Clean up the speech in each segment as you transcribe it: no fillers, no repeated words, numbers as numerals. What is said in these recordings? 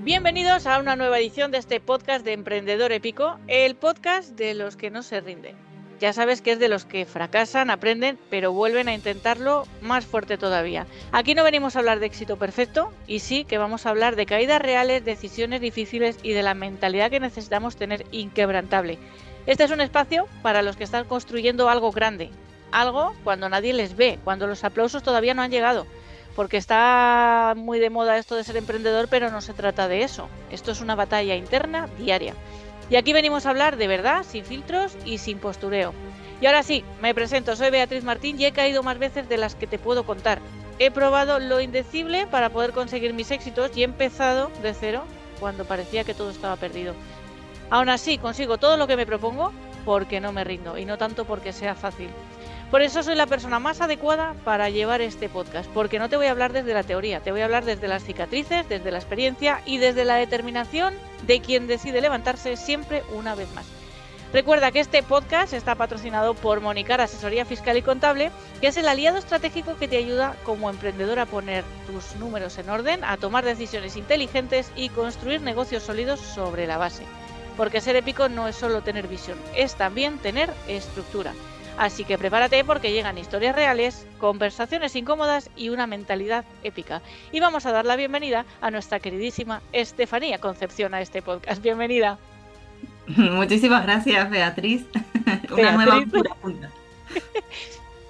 Bienvenidos a una nueva edición de este podcast de Emprendedor Épico, el podcast de los que no se rinden. Ya sabes que es de los que fracasan, aprenden, pero vuelven a intentarlo más fuerte todavía. Aquí no venimos a hablar de éxito perfecto, y sí que vamos a hablar de caídas reales, decisiones difíciles y de la mentalidad que necesitamos tener inquebrantable. Este es un espacio para los que están construyendo algo grande, algo cuando nadie les ve, cuando los aplausos todavía no han llegado. Porque está muy de moda esto de ser emprendedor, pero no se trata de eso. Esto es una batalla interna diaria. Y aquí venimos a hablar de verdad, sin filtros y sin postureo. Y ahora sí, me presento, soy Beatriz Martín y he caído más veces de las que te puedo contar. He probado lo indecible para poder conseguir mis éxitos y he empezado de cero cuando parecía que todo estaba perdido. Aún así, consigo todo lo que me propongo porque no me rindo y no tanto porque sea fácil. Por eso soy la persona más adecuada para llevar este podcast, porque no te voy a hablar desde la teoría, te voy a hablar desde las cicatrices, desde la experiencia y desde la determinación de quien decide levantarse siempre una vez más. Recuerda que este podcast está patrocinado por Monicar Asesoría Fiscal y Contable, que es el aliado estratégico que te ayuda como emprendedor a poner tus números en orden, a tomar decisiones inteligentes y construir negocios sólidos sobre la base. Porque ser épico no es solo tener visión, es también tener estructura. Así que prepárate porque llegan historias reales, conversaciones incómodas y una mentalidad épica. Y vamos a dar la bienvenida a nuestra queridísima Estefanía Concepción a este podcast. Bienvenida. Muchísimas gracias, Beatriz. Una nueva Beatriz. aventura juntas.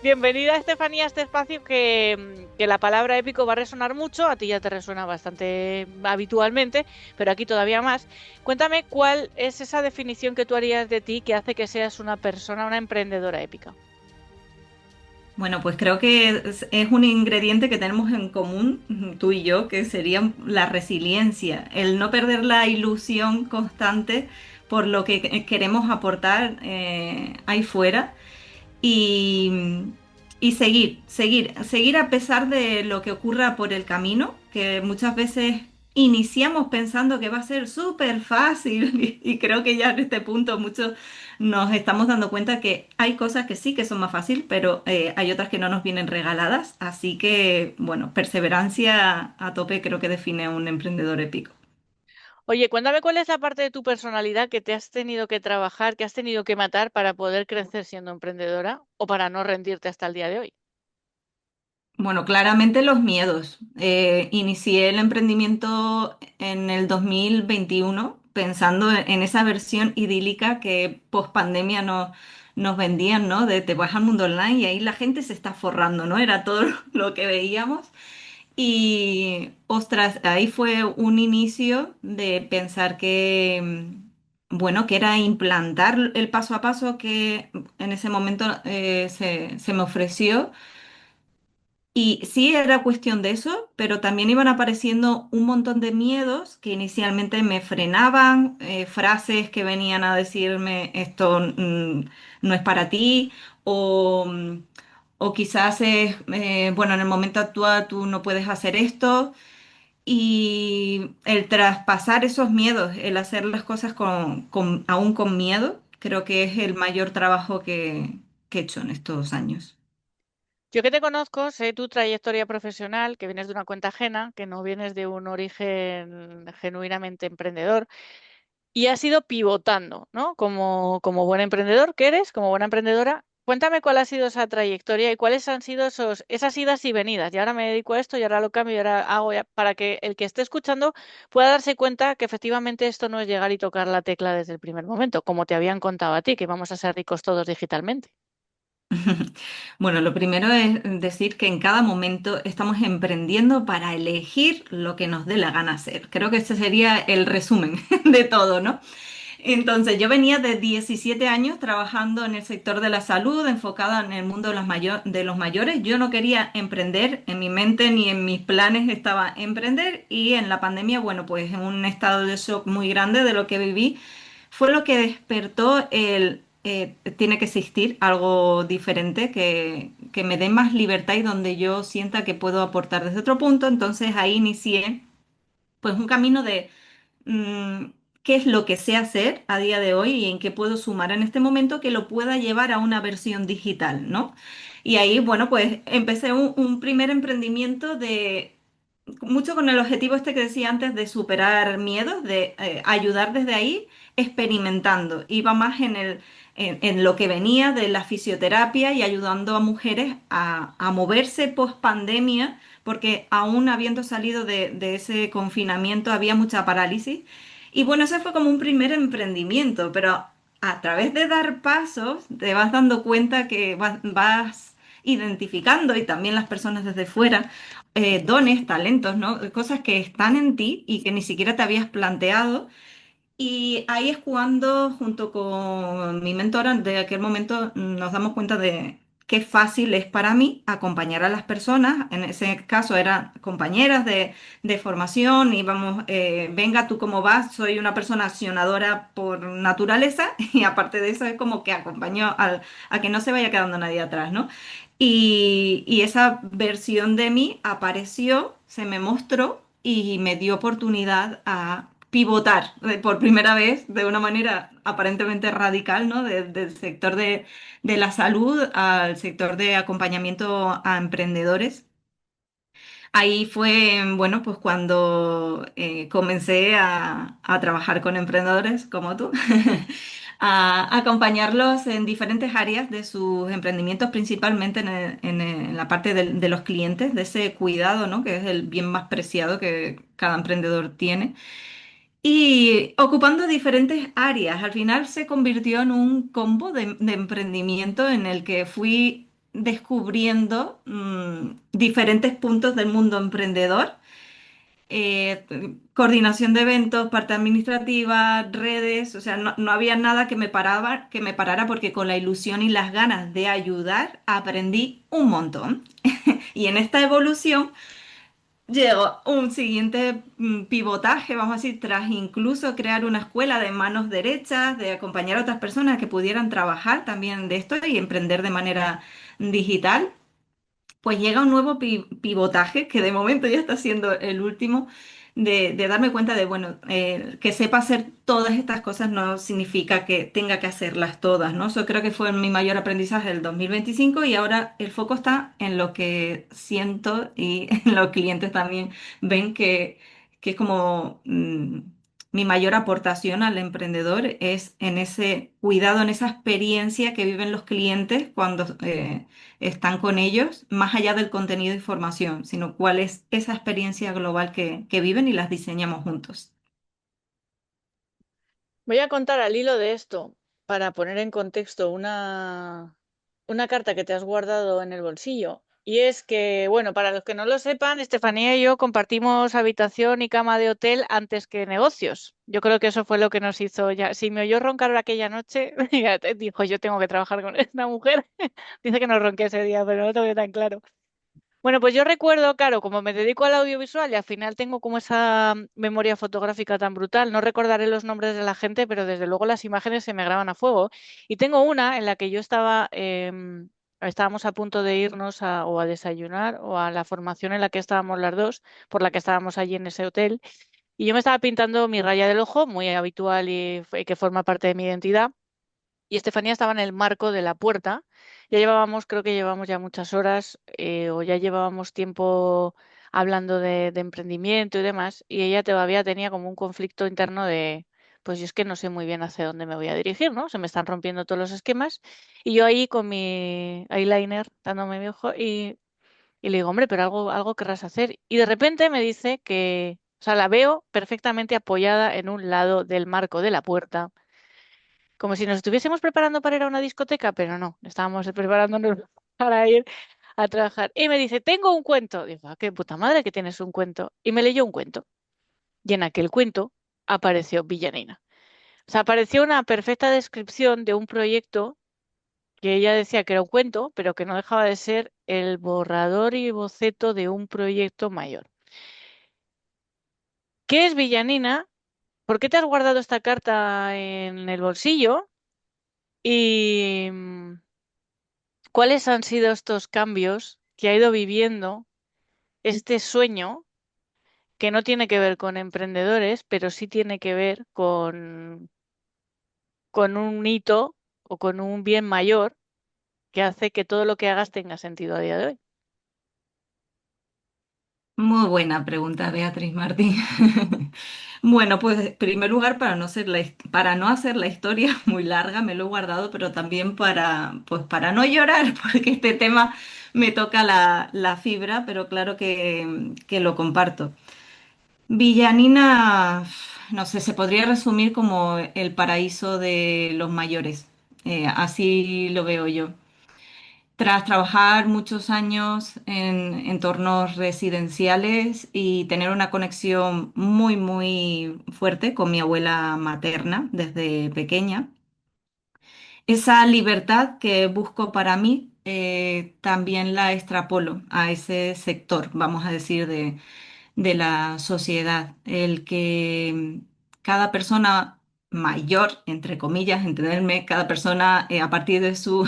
Bienvenida, Estefanía, a este espacio que la palabra épico va a resonar mucho. A ti ya te resuena bastante habitualmente, pero aquí todavía más. Cuéntame cuál es esa definición que tú harías de ti que hace que seas una persona, una emprendedora épica. Bueno, pues creo que es un ingrediente que tenemos en común, tú y yo, que sería la resiliencia, el no perder la ilusión constante por lo que queremos aportar ahí fuera y, y seguir a pesar de lo que ocurra por el camino, que muchas veces iniciamos pensando que va a ser súper fácil y creo que ya en este punto muchos nos estamos dando cuenta que hay cosas que sí que son más fáciles, pero hay otras que no nos vienen regaladas, así que bueno, perseverancia a tope creo que define a un emprendedor épico. Oye, cuéntame cuál es la parte de tu personalidad que te has tenido que trabajar, que has tenido que matar para poder crecer siendo emprendedora o para no rendirte hasta el día de hoy. Bueno, claramente los miedos. Inicié el emprendimiento en el 2021 pensando en esa versión idílica que post pandemia nos vendían, ¿no? De te vas al mundo online y ahí la gente se está forrando, ¿no? Era todo lo que veíamos. Y, ostras, ahí fue un inicio de pensar que, bueno, que era implantar el paso a paso que en ese momento se me ofreció y sí era cuestión de eso, pero también iban apareciendo un montón de miedos que inicialmente me frenaban, frases que venían a decirme esto no es para ti, o, o quizás es, bueno, en el momento actual tú no puedes hacer esto. Y el traspasar esos miedos, el hacer las cosas aún con miedo, creo que es el mayor trabajo que he hecho en estos años. Yo que te conozco, sé tu trayectoria profesional, que vienes de una cuenta ajena, que no vienes de un origen genuinamente emprendedor y has ido pivotando, ¿no? Como buen emprendedor que eres, como buena emprendedora. Cuéntame cuál ha sido esa trayectoria y cuáles han sido esas idas y venidas. Y ahora me dedico a esto y ahora lo cambio y ahora hago para que el que esté escuchando pueda darse cuenta que efectivamente esto no es llegar y tocar la tecla desde el primer momento, como te habían contado a ti, que vamos a ser ricos todos digitalmente. Bueno, lo primero es decir que en cada momento estamos emprendiendo para elegir lo que nos dé la gana hacer. Creo que ese sería el resumen de todo, ¿no? Entonces, yo venía de 17 años trabajando en el sector de la salud, enfocada en el mundo de de los mayores. Yo no quería emprender, en mi mente ni en mis planes estaba emprender y en la pandemia, bueno, pues en un estado de shock muy grande de lo que viví, fue lo que despertó tiene que existir algo diferente que me dé más libertad y donde yo sienta que puedo aportar desde otro punto. Entonces ahí inicié pues un camino de mm, qué es lo que sé hacer a día de hoy y en qué puedo sumar en este momento que lo pueda llevar a una versión digital, ¿no? Y ahí, bueno, pues empecé un primer emprendimiento mucho con el objetivo este que decía antes de superar miedos, de ayudar desde ahí, experimentando. Iba más en lo que venía de la fisioterapia y ayudando a mujeres a moverse post pandemia, porque aún habiendo salido de ese confinamiento había mucha parálisis. Y bueno, ese fue como un primer emprendimiento, pero a través de dar pasos te vas dando cuenta que vas identificando y también las personas desde fuera dones, talentos, ¿no? Cosas que están en ti y que ni siquiera te habías planteado. Y ahí es cuando, junto con mi mentora de aquel momento, nos damos cuenta de qué fácil es para mí acompañar a las personas. En ese caso eran compañeras de formación, íbamos, venga, tú cómo vas, soy una persona accionadora por naturaleza y aparte de eso es como que acompaño a que no se vaya quedando nadie atrás, ¿no? Y esa versión de mí apareció, se me mostró y me dio oportunidad a pivotar por primera vez de una manera aparentemente radical, ¿no? Del sector de la salud al sector de acompañamiento a emprendedores. Ahí fue, bueno, pues cuando comencé a trabajar con emprendedores como tú, a acompañarlos en diferentes áreas de sus emprendimientos, principalmente en la parte de los clientes, de ese cuidado, ¿no? Que es el bien más preciado que cada emprendedor tiene. Y ocupando diferentes áreas, al final se convirtió en un combo de emprendimiento en el que fui descubriendo diferentes puntos del mundo emprendedor, coordinación de eventos, parte administrativa, redes, o sea, no había nada que me parara porque con la ilusión y las ganas de ayudar aprendí un montón. Y en esta evolución llegó un siguiente pivotaje, vamos a decir, tras incluso crear una escuela de manos derechas, de acompañar a otras personas que pudieran trabajar también de esto y emprender de manera digital. Pues llega un nuevo pivotaje, que de momento ya está siendo el último, de darme cuenta de, bueno, que sepa hacer todas estas cosas no significa que tenga que hacerlas todas, ¿no? Eso creo que fue mi mayor aprendizaje del 2025 y ahora el foco está en lo que siento y en los clientes también ven que es como mi mayor aportación al emprendedor es en ese cuidado, en esa experiencia que viven los clientes cuando están con ellos, más allá del contenido de información, sino cuál es esa experiencia global que viven y las diseñamos juntos. Voy a contar al hilo de esto, para poner en contexto una carta que te has guardado en el bolsillo. Y es que, bueno, para los que no lo sepan, Estefanía y yo compartimos habitación y cama de hotel antes que negocios. Yo creo que eso fue lo que nos hizo ya. Si me oyó roncar aquella noche, ya dijo, yo tengo que trabajar con esta mujer. Dice que no ronqué ese día, pero no lo tengo tan claro. Bueno, pues yo recuerdo, claro, como me dedico al audiovisual y al final tengo como esa memoria fotográfica tan brutal, no recordaré los nombres de la gente, pero desde luego las imágenes se me graban a fuego. Y tengo una en la que yo estaba, estábamos a punto de irnos o a desayunar o a la formación en la que estábamos las dos, por la que estábamos allí en ese hotel. Y yo me estaba pintando mi raya del ojo, muy habitual y que forma parte de mi identidad. Y Estefanía estaba en el marco de la puerta. Ya llevábamos, creo que llevamos ya muchas horas o ya llevábamos tiempo hablando de emprendimiento y demás. Y ella todavía tenía como un conflicto interno de, pues yo es que no sé muy bien hacia dónde me voy a dirigir, ¿no? Se me están rompiendo todos los esquemas. Y yo ahí con mi eyeliner dándome mi ojo y le digo, hombre, pero algo querrás hacer. Y de repente me dice que, o sea, la veo perfectamente apoyada en un lado del marco de la puerta como si nos estuviésemos preparando para ir a una discoteca, pero no, estábamos preparándonos para ir a trabajar. Y me dice, tengo un cuento. Digo, qué puta madre que tienes un cuento. Y me leyó un cuento. Y en aquel cuento apareció Villanina. O sea, apareció una perfecta descripción de un proyecto que ella decía que era un cuento, pero que no dejaba de ser el borrador y boceto de un proyecto mayor. ¿Qué es Villanina? ¿Por qué te has guardado esta carta en el bolsillo? Y ¿cuáles han sido estos cambios que ha ido viviendo este sueño que no tiene que ver con emprendedores, pero sí tiene que ver con un hito o con un bien mayor que hace que todo lo que hagas tenga sentido a día de hoy? Muy buena pregunta, Beatriz Martín. Bueno, pues en primer lugar, para no hacer la historia muy larga, me lo he guardado, pero también pues, para no llorar, porque este tema me toca la fibra, pero claro que lo comparto. Villanina, no sé, se podría resumir como el paraíso de los mayores. Así lo veo yo. Tras trabajar muchos años en entornos residenciales y tener una conexión muy, muy fuerte con mi abuela materna desde pequeña, esa libertad que busco para mí también la extrapolo a ese sector, vamos a decir, de la sociedad. El que cada persona mayor, entre comillas, entenderme, cada persona a partir de su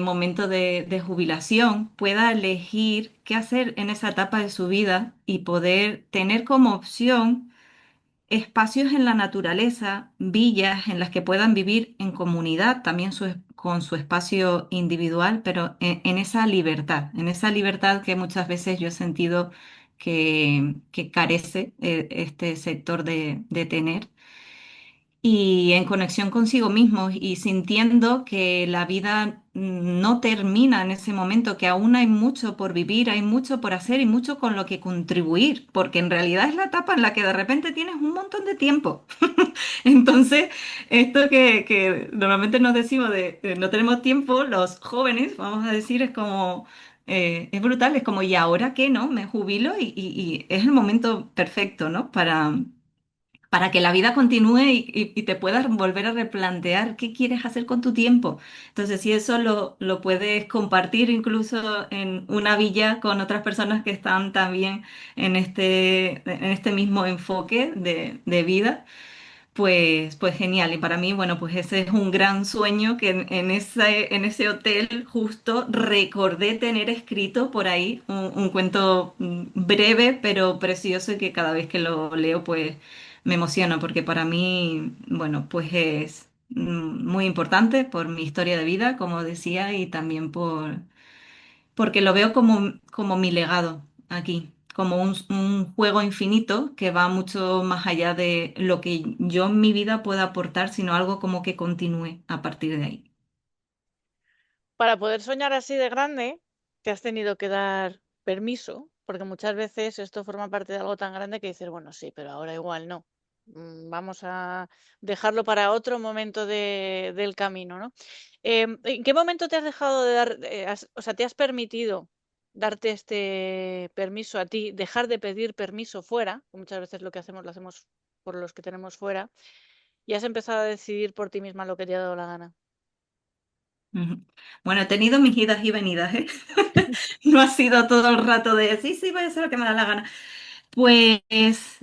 momento de jubilación pueda elegir qué hacer en esa etapa de su vida y poder tener como opción espacios en la naturaleza, villas en las que puedan vivir en comunidad, también con su espacio individual, pero en esa libertad que muchas veces yo he sentido que carece este sector de tener y en conexión consigo mismo y sintiendo que la vida no termina en ese momento, que aún hay mucho por vivir, hay mucho por hacer y mucho con lo que contribuir, porque en realidad es la etapa en la que de repente tienes un montón de tiempo. Entonces, esto que normalmente nos decimos de no tenemos tiempo, los jóvenes, vamos a decir, es como... es brutal, es como, ¿y ahora qué, no? Me jubilo y es el momento perfecto, ¿no? Para que la vida continúe y te puedas volver a replantear qué quieres hacer con tu tiempo. Entonces, si eso lo puedes compartir incluso en una villa con otras personas que están también en este mismo enfoque de vida, pues genial. Y para mí, bueno, pues ese es un gran sueño que en ese hotel justo recordé tener escrito por ahí un cuento breve pero precioso y que cada vez que lo leo pues me emociono porque para mí, bueno, pues es muy importante por mi historia de vida, como decía, y también porque lo veo como mi legado aquí, como un juego infinito que va mucho más allá de lo que yo en mi vida pueda aportar, sino algo como que continúe a partir de ahí. Para poder soñar así de grande, te has tenido que dar permiso, porque muchas veces esto forma parte de algo tan grande que dices, bueno, sí, pero ahora igual no. Vamos a dejarlo para otro momento del camino, ¿no? ¿En qué momento te has dejado de dar, o sea, te has permitido darte este permiso a ti, dejar de pedir permiso fuera, que muchas veces lo que hacemos lo hacemos por los que tenemos fuera, y has empezado a decidir por ti misma lo que te ha dado la gana? Ujú. Bueno, he tenido mis idas y venidas, ¿eh? No ha sido todo el rato de sí, sí, voy a hacer lo que me da la gana. Pues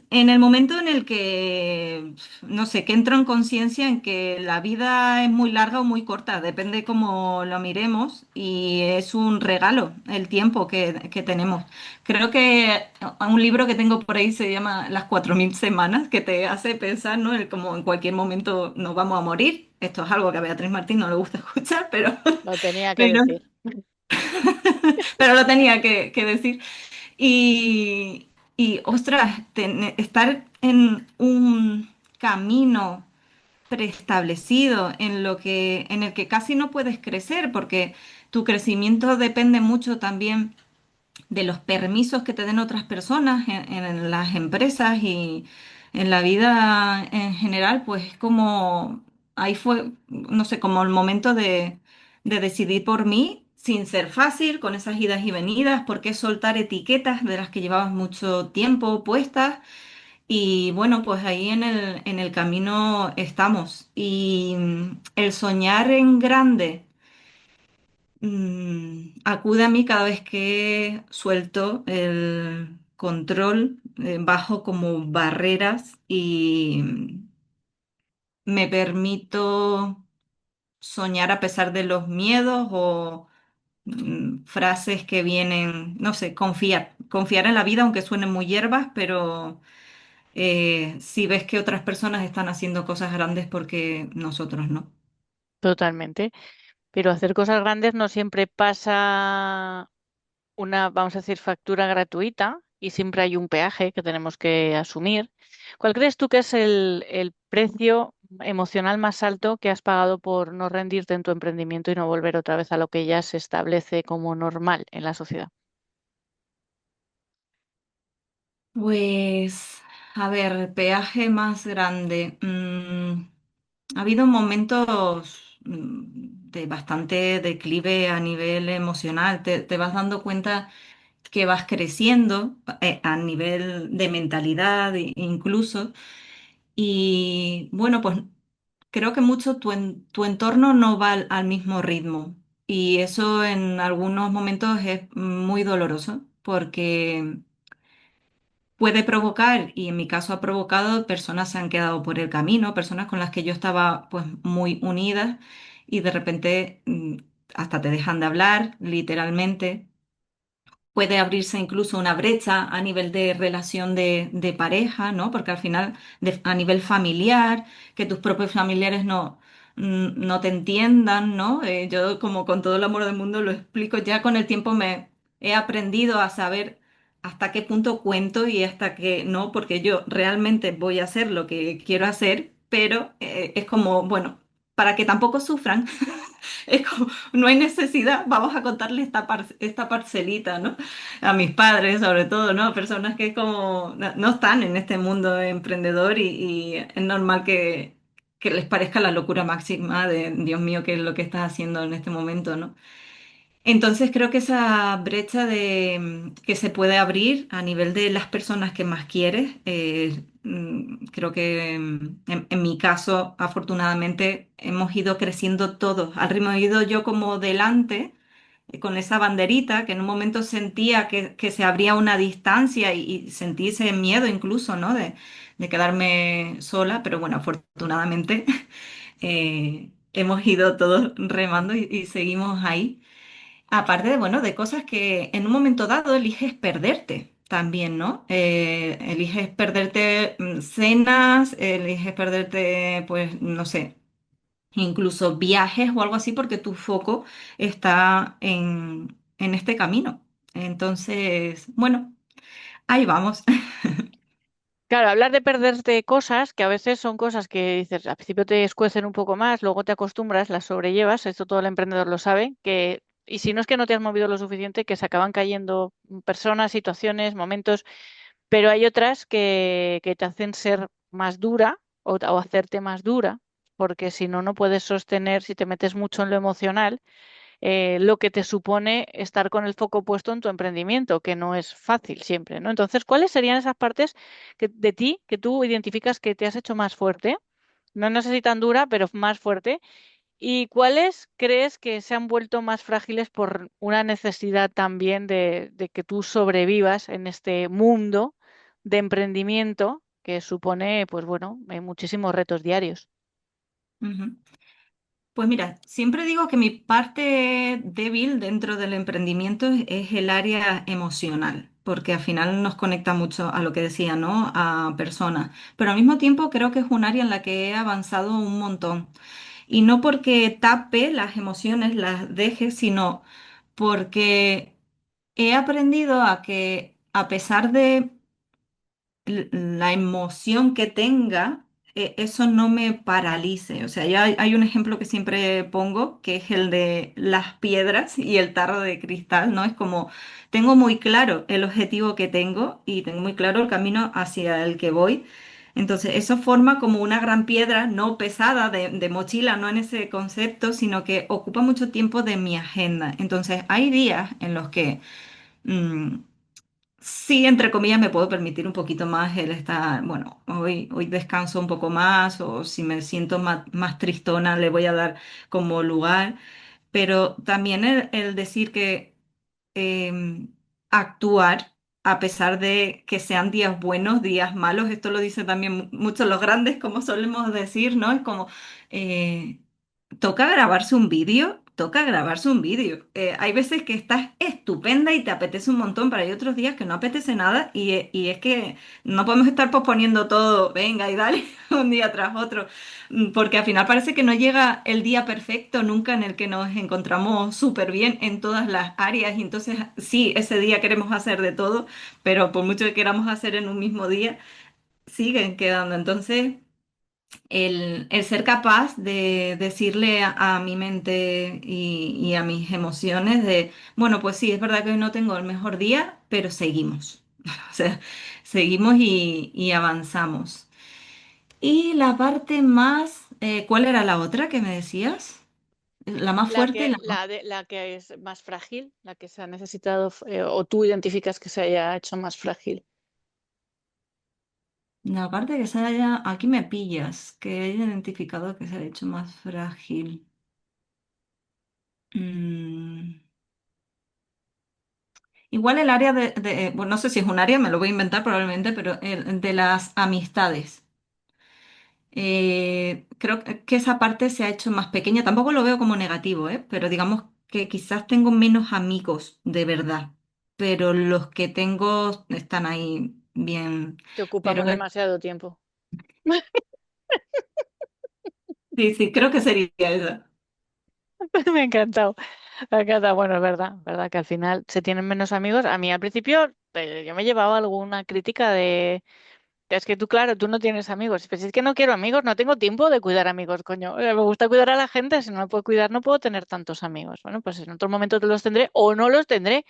en el momento en el que, no sé, que entro en conciencia en que la vida es muy larga o muy corta, depende cómo lo miremos, y es un regalo el tiempo que tenemos. Creo que un libro que tengo por ahí se llama Las 4000 semanas, que te hace pensar, ¿no? Como en cualquier momento nos vamos a morir. Esto es algo que a Beatriz Martín no le gusta escuchar, Lo tenía que pero, decir. pero lo tenía que decir. Y ostras, estar en un camino preestablecido en el que casi no puedes crecer, porque tu crecimiento depende mucho también de los permisos que te den otras personas en las empresas y en la vida en general, pues es como, ahí fue, no sé, como el momento de decidir por mí, sin ser fácil, con esas idas y venidas, porque soltar etiquetas de las que llevabas mucho tiempo puestas. Y bueno, pues ahí en el camino estamos. Y el soñar en grande acude a mí cada vez que suelto el control, bajo como barreras y me permito soñar a pesar de los miedos o frases que vienen, no sé, confiar en la vida aunque suenen muy hierbas, pero si ves que otras personas están haciendo cosas grandes porque nosotros no. Totalmente. Pero hacer cosas grandes no siempre pasa una, vamos a decir, factura gratuita. y siempre hay un peaje que tenemos que asumir. ¿Cuál crees tú que es el precio emocional más alto que has pagado por no rendirte en tu emprendimiento y no volver otra vez a lo que ya se establece como normal en la sociedad? Pues, a ver, peaje más grande. Ha habido momentos de bastante declive a nivel emocional. Te vas dando cuenta que vas creciendo a nivel de mentalidad incluso. Y bueno, pues creo que mucho tu entorno no va al mismo ritmo. Y eso en algunos momentos es muy doloroso porque puede provocar, y en mi caso ha provocado, personas se han quedado por el camino, personas con las que yo estaba pues muy unidas y de repente hasta te dejan de hablar, literalmente. Puede abrirse incluso una brecha a nivel de relación de pareja, ¿no? Porque al final, a nivel familiar, que tus propios familiares no te entiendan, ¿no? Yo, como con todo el amor del mundo, lo explico. Ya con el tiempo me he aprendido a saber hasta qué punto cuento y hasta qué no, porque yo realmente voy a hacer lo que quiero hacer, pero es como, bueno, para que tampoco sufran. Es como, no hay necesidad, vamos a contarle esta parcelita, ¿no? A mis padres, sobre todo, ¿no? A personas que como no están en este mundo emprendedor y es normal que les parezca la locura máxima de, Dios mío, ¿qué es lo que estás haciendo en este momento, ¿no? Entonces creo que esa brecha que se puede abrir a nivel de las personas que más quieres, creo que en mi caso, afortunadamente, hemos ido creciendo todos. Al ritmo he ido yo como delante, con esa banderita, que en un momento sentía que se abría una distancia y sentí ese miedo incluso, ¿no? De quedarme sola, pero bueno, afortunadamente hemos ido todos remando y seguimos ahí. Aparte de, bueno, de cosas que en un momento dado eliges perderte también, ¿no? Eliges perderte cenas, eliges perderte, pues, no sé, incluso viajes o algo así porque tu foco está en este camino. Entonces, bueno, ahí vamos. Claro, hablar de perderte cosas, que a veces son cosas que dices, al principio te escuecen un poco más, luego te acostumbras, las sobrellevas, esto todo el emprendedor lo sabe, que, y si no es que no te has movido lo suficiente, que se acaban cayendo personas, situaciones, momentos, pero hay otras que te hacen ser más dura o hacerte más dura, porque si no, no puedes sostener, si te metes mucho en lo emocional, lo que te supone estar con el foco puesto en tu emprendimiento, que no es fácil siempre, ¿no? Entonces, ¿cuáles serían esas partes de ti que tú identificas que te has hecho más fuerte? No sé si tan dura, pero más fuerte. ¿Y cuáles crees que se han vuelto más frágiles por una necesidad también de que tú sobrevivas en este mundo de emprendimiento que supone, pues bueno, muchísimos retos diarios? Ujú. Pues mira, siempre digo que mi parte débil dentro del emprendimiento es el área emocional, porque al final nos conecta mucho a lo que decía, ¿no? A personas. Pero al mismo tiempo creo que es un área en la que he avanzado un montón. Y no porque tape las emociones, las deje, sino porque he aprendido a que a pesar de la emoción que tenga, eso no me paralice. O sea, ya hay un ejemplo que siempre pongo, que es el de las piedras y el tarro de cristal, ¿no? Es como, tengo muy claro el objetivo que tengo y tengo muy claro el camino hacia el que voy. Entonces, eso forma como una gran piedra, no pesada, de mochila, no en ese concepto, sino que ocupa mucho tiempo de mi agenda. Entonces, hay días en los que mm, sí, entre comillas, me puedo permitir un poquito más el estar, bueno, hoy descanso un poco más o si me siento más tristona le voy a dar como lugar, pero también el decir que em, actuar a pesar de que sean días buenos, días malos, esto lo dicen también muchos los grandes, como solemos decir, ¿no? Es como, eh, toca grabarse un vídeo. toca grabarse un vídeo. Hay veces que estás estupenda y te apetece un montón, pero hay otros días que no apetece nada y es que no podemos estar posponiendo todo, venga y dale un día tras otro, porque al final parece que no llega el día perfecto nunca en el que nos encontramos súper bien en todas las áreas y entonces sí, ese día queremos hacer de todo, pero por mucho que queramos hacer en un mismo día, siguen quedando. Entonces el ser capaz de decirle a mi mente y a mis emociones de, bueno, pues sí, es verdad que hoy no tengo el mejor día, pero seguimos. O sea, seguimos y avanzamos. Y la parte más, ¿cuál era la otra que me decías? La más fuerte, La que es más frágil, la que se ha necesitado, o tú identificas que se haya hecho más frágil. la parte que se haya, aquí me pillas, que haya identificado que se ha hecho más frágil. Mm. Igual el área bueno, no sé si es un área, me lo voy a inventar probablemente, pero el de las amistades. Creo que esa parte se ha hecho más pequeña. Tampoco lo veo como negativo, ¿eh? Pero digamos que quizás tengo menos amigos de verdad, pero los que tengo están ahí bien. Te Pero ocupamos demasiado tiempo. sí, sí, creo que sería esa. Me ha encantado. Me ha encantado. Bueno, es verdad que al final se tienen menos amigos. A mí al principio yo me llevaba alguna crítica de, es que tú, claro, tú no tienes amigos. Pues es que no quiero amigos, no tengo tiempo de cuidar amigos, coño. Me gusta cuidar a la gente, si no me puedo cuidar no puedo tener tantos amigos. Bueno, pues en otro momento te los tendré o no los tendré.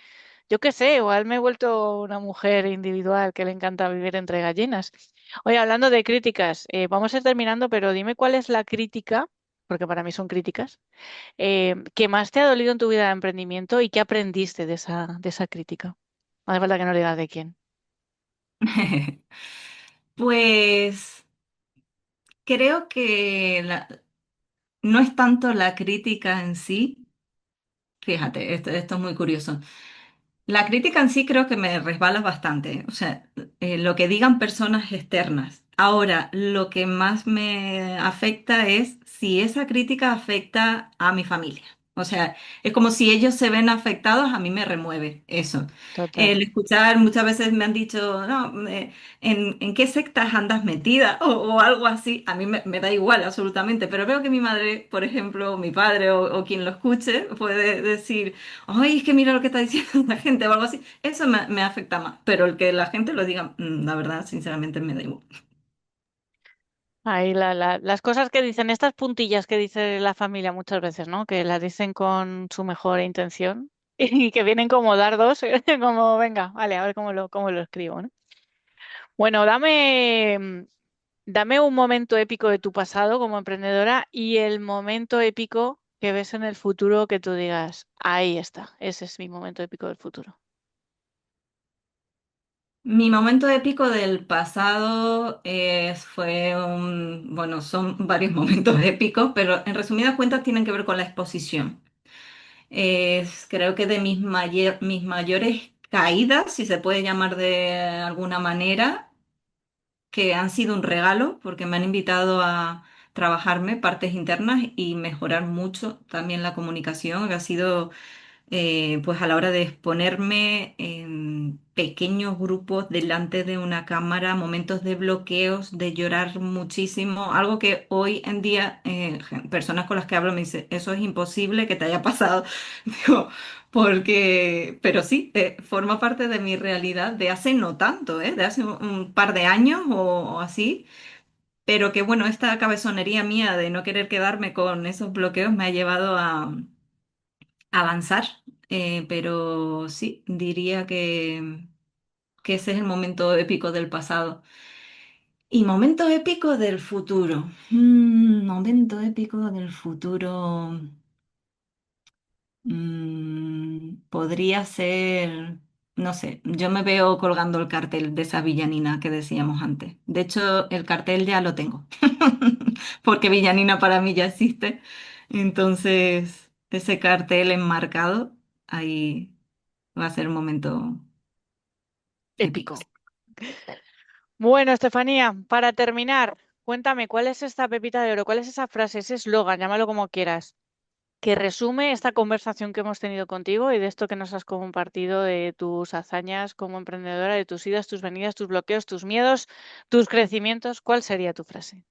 Yo qué sé, igual me he vuelto una mujer individual que le encanta vivir entre gallinas. Oye, hablando de críticas, vamos a ir terminando, pero dime cuál es la crítica, porque para mí son críticas, que más te ha dolido en tu vida de emprendimiento y qué aprendiste de esa crítica. No hace falta que no digas de quién. Pues creo que no es tanto la crítica en sí. Fíjate, esto es muy curioso. La crítica en sí creo que me resbala bastante, o sea, lo que digan personas externas. Ahora, lo que más me afecta es si esa crítica afecta a mi familia. O sea, es como si ellos se ven afectados, a mí me remueve eso. Total. El escuchar, muchas veces me han dicho, no, ¿en qué sectas andas metida? O algo así, a mí me da igual absolutamente, pero veo que mi madre, por ejemplo, mi padre o quien lo escuche, puede decir ay, es que mira lo que está diciendo la gente o algo así, eso me afecta más, pero el que la gente lo diga, la verdad, sinceramente me da igual. Ahí las cosas que dicen, estas puntillas que dice la familia muchas veces, ¿no? Que las dicen con su mejor intención y que vienen como dardos, como, venga, vale, a ver cómo lo escribo, ¿no? Bueno, dame un momento épico de tu pasado como emprendedora y el momento épico que ves en el futuro que tú digas, ahí está, ese es mi momento épico del futuro. Mi momento épico del pasado fue bueno, son varios momentos épicos, pero en resumidas cuentas tienen que ver con la exposición. Creo que de mis mayores caídas, si se puede llamar de alguna manera, que han sido un regalo porque me han invitado a trabajarme partes internas y mejorar mucho también la comunicación, que ha sido pues a la hora de exponerme en pequeños grupos delante de una cámara, momentos de bloqueos, de llorar muchísimo, algo que hoy en día personas con las que hablo me dicen, eso es imposible que te haya pasado. Digo, porque, pero sí, forma parte de mi realidad de hace no tanto, de hace un par de años o así. Pero que bueno, esta cabezonería mía de no querer quedarme con esos bloqueos me ha llevado a avanzar, pero sí, diría que ese es el momento épico del pasado. Y momento épico del futuro. Momento épico del futuro. Podría ser, no sé, yo me veo colgando el cartel de esa villanina que decíamos antes. De hecho, el cartel ya lo tengo, porque villanina para mí ya existe. Entonces, ese cartel enmarcado, ahí va a ser un momento Épico. épico. Bueno, Estefanía, para terminar, cuéntame, ¿cuál es esta pepita de oro? ¿Cuál es esa frase, ese eslogan? Llámalo como quieras. que resume esta conversación que hemos tenido contigo y de esto que nos has compartido de tus hazañas como emprendedora, de tus idas, tus venidas, tus bloqueos, tus miedos, tus crecimientos? ¿Cuál sería tu frase?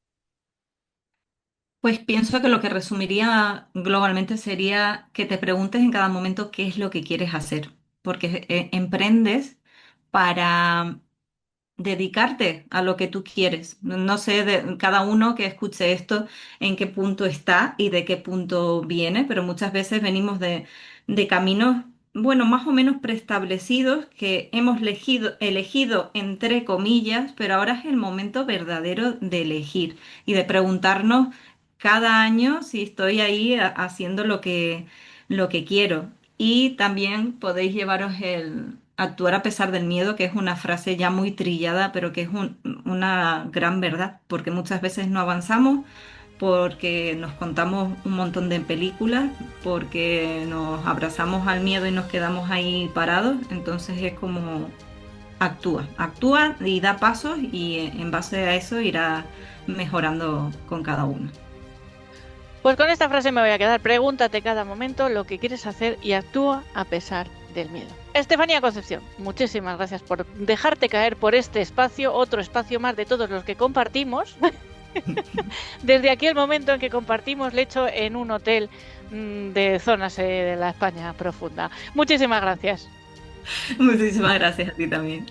Pues pienso que lo que resumiría globalmente sería que te preguntes en cada momento qué es lo que quieres hacer, porque emprendes para dedicarte a lo que tú quieres. No sé de cada uno que escuche esto en qué punto está y de qué punto viene, pero muchas veces venimos de caminos, bueno, más o menos preestablecidos que hemos elegido entre comillas, pero ahora es el momento verdadero de elegir y de preguntarnos cada año si estoy ahí haciendo lo que quiero. Y también podéis llevaros el actuar a pesar del miedo, que es una frase ya muy trillada, pero que es una gran verdad, porque muchas veces no avanzamos, porque nos contamos un montón de películas, porque nos abrazamos al miedo y nos quedamos ahí parados. Entonces es como actúa y da pasos y en base a eso irá mejorando con cada uno. Pues con esta frase me voy a quedar. Pregúntate cada momento lo que quieres hacer y actúa a pesar del miedo. Estefanía Concepción, muchísimas gracias por dejarte caer por este espacio, otro espacio más de todos los que compartimos. Desde aquí el momento en que compartimos lecho en un hotel de zonas de la España profunda. Muchísimas gracias. Muchísimas gracias a ti también.